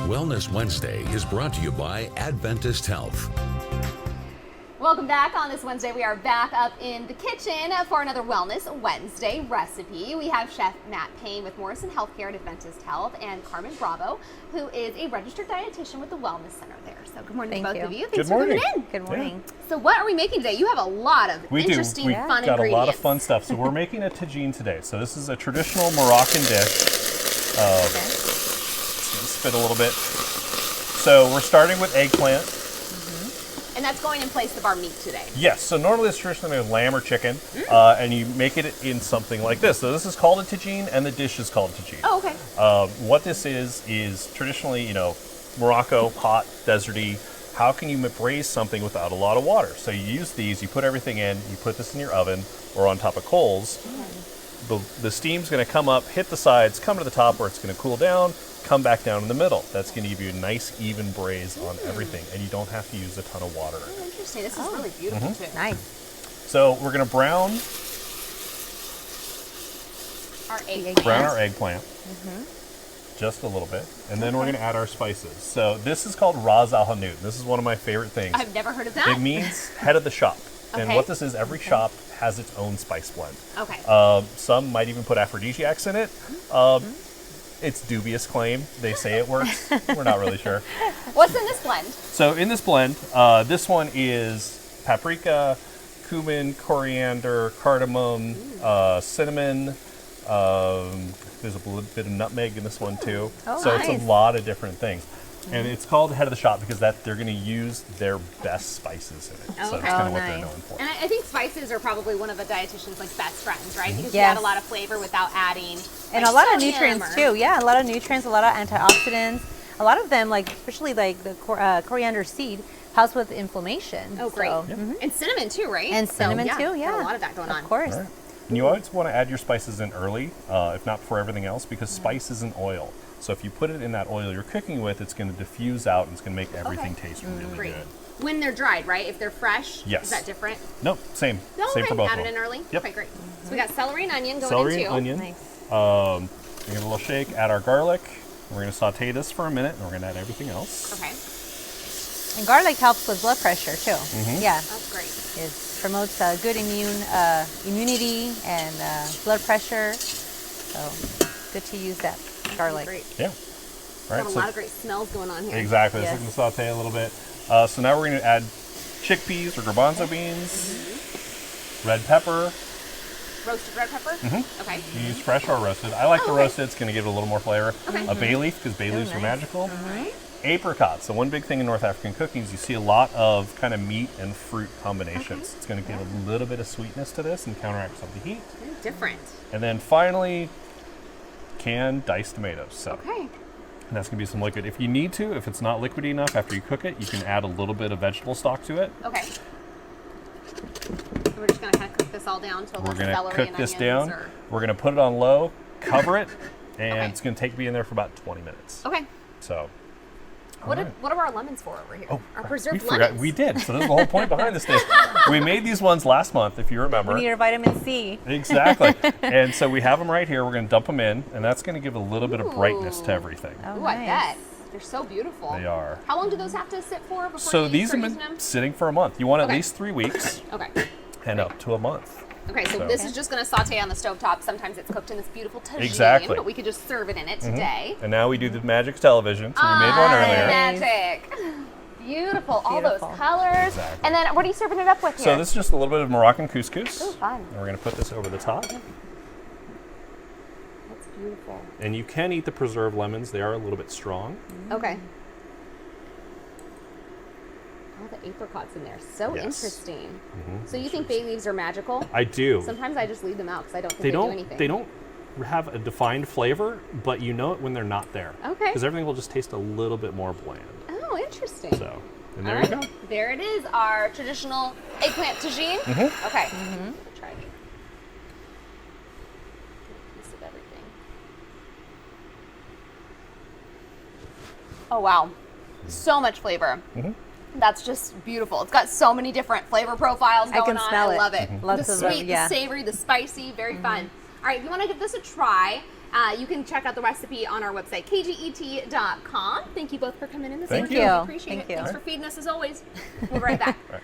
Wellness Wednesday is brought to you by Adventist Health. Welcome back. On this Wednesday, we are back up in the kitchen for another Wellness Wednesday recipe. We have Chef Matt Payne with Morrison Healthcare at Adventist Health and Carmen Bravo, who is a registered dietitian with the Wellness Center there. So good morning to both of you. Thanks for coming in. Good morning. So what are we making today? You have a lot of interesting, fun ingredients. We've got a lot of fun stuff. So we're making a tagine today. So this is a traditional Moroccan dish. It's going to spit a little bit. So we're starting with eggplant. And that's going in place of our meat today. Yes, so normally it's traditionally made with lamb or chicken, and you make it in something like this. So this is called a tagine, and the dish is called tagine. Oh, okay. What this is traditionally, Morocco, hot, deserty. How can you braise something without a lot of water? So you use these, you put everything in, you put this in your oven or on top of coals. The steam's going to come up, hit the sides, come to the top where it's going to cool down, come back down in the middle. That's going to give you a nice even braise on everything, and you don't have to use a ton of water. Oh, interesting. This is really beautiful too. Nice. So we're going to brown our eggplant just a little bit, and then we're going to add our spices. So this is called Ras Al Hanout. This is one of my favorite things. I've never heard of that. It means head of the shop. And Okay. what this is, every shop has its own spice blend. Okay. Some might even put aphrodisiacs in it. It's dubious claim. They say it works. We're not really sure. What's in this blend? So in this blend, this one is paprika, cumin, coriander, cardamom, cinnamon. There's a little bit of nutmeg in this one too. Oh, so nice. it's a lot of different things. And it's called head of the shop because they're going to use their best spices in it. So Okay. that's kind of what Oh, they're nice. known for. And I think spices are probably one of a dietitian's best friends, right? Because you Yes. add a lot of flavor without adding And like, a lot of sodium nutrients or- too. Yeah, a lot of nutrients, a lot of antioxidants. A lot of them, especially the coriander seed, helps with inflammation. Oh, great. So, And cinnamon too, right? And cinnamon too, yeah. Got a lot of that going on. Of course. Right. And you always want to add your spices in early, if not for everything else, because spice is an oil. So if you put it in that oil you're cooking with, it's going to diffuse out and it's going to make everything taste really Great. good. When they're dried, right? If they're fresh, Yes. is that different? Nope, same. No, Same okay. for both Add of it in them. early? Yep. Okay, great. So we got celery and onion going Celery in and too. onion. Nice. Give it a little shake, add our garlic. We're going to saute this for a minute, and we're going to add everything else. Okay, And garlic helps with blood pressure too. Yeah, that's great. it promotes good immunity and blood pressure. So good to use that garlic. Great. Yeah. All Got right, a lot of great smells going on here. exactly. Yes. So we're going to saute a little bit. So now we're going to add chickpeas or garbanzo beans, red pepper. Roasted red pepper? Okay. You use fresh or roasted. I like the okay. roasted. It's going to give it a little more flavor. Okay. A bay leaf, because bay leaves are nice. magical. Right. Apricots. So one big thing in North African cooking is you see a lot of kind of meat and fruit combinations. It's going to give a little bit of sweetness to this and counteract some of the heat. Very different. And then finally, canned diced tomatoes. So Okay. and that's going to be some liquid. If you need to, if it's not liquidy enough after you cook it, you can add a little bit of vegetable stock to it. Okay. So we're just going to kind of cook this all down until We're the going to celery cook and this onions down. are... We're going to put it on low, cover it, and Okay. it's going to be in there for about 20 minutes. Okay. So, What alright. are our lemons for over here? Oh, our we preserved forgot. lemons. We did. So this is the whole point behind this dish. We made these ones last month, if you remember. We need our vitamin C. Exactly. And so we have them right here. We're going to dump them in, and that's going to give a little bit of brightness to Ooh. everything. Oh, Ooh, I nice. bet. They're so beautiful. They are. How long do those have to sit for before So you these start have using been them? sitting for a month. You want at Okay. least 3 weeks Okay. and up to a month. Okay, so So- this is just going to saute on the stovetop. Sometimes it's cooked in this beautiful tagine, Exactly. but we could just serve it in it today. And now we do the magic of television. So we made one earlier. Magic. Beautiful. All those Beautiful. colors. Exactly. And then what are you serving it up with here? So this is just a little bit of Moroccan couscous. Ooh, fun. And we're going to put this over the top. That's beautiful. And you can eat the preserved lemons. They are a little bit strong. Okay. All the apricots in there. So Yes. interesting. So you think bay leaves are magical? I do. Sometimes I just leave them out because I don't think They do don't. anything. They don't have a defined flavor, but you know it when they're not there. Okay. Because everything will just taste a little bit more bland. Oh, interesting. So, and there All you right. go. There it is, our traditional eggplant tagine. Okay. Try it. Piece of everything. Oh wow, so much flavor. That's just beautiful. It's got so many different flavor profiles I going can on. smell I it. love it. Lots The of sweet, yeah. the savory, the spicy, very fun. All right, if you want to give this a try, You can check out the recipe on our website, kget.com. Thank you both for coming in this Thank morning. you. We appreciate Thank it. you. Thanks for feeding us as always. We'll be right back. All right.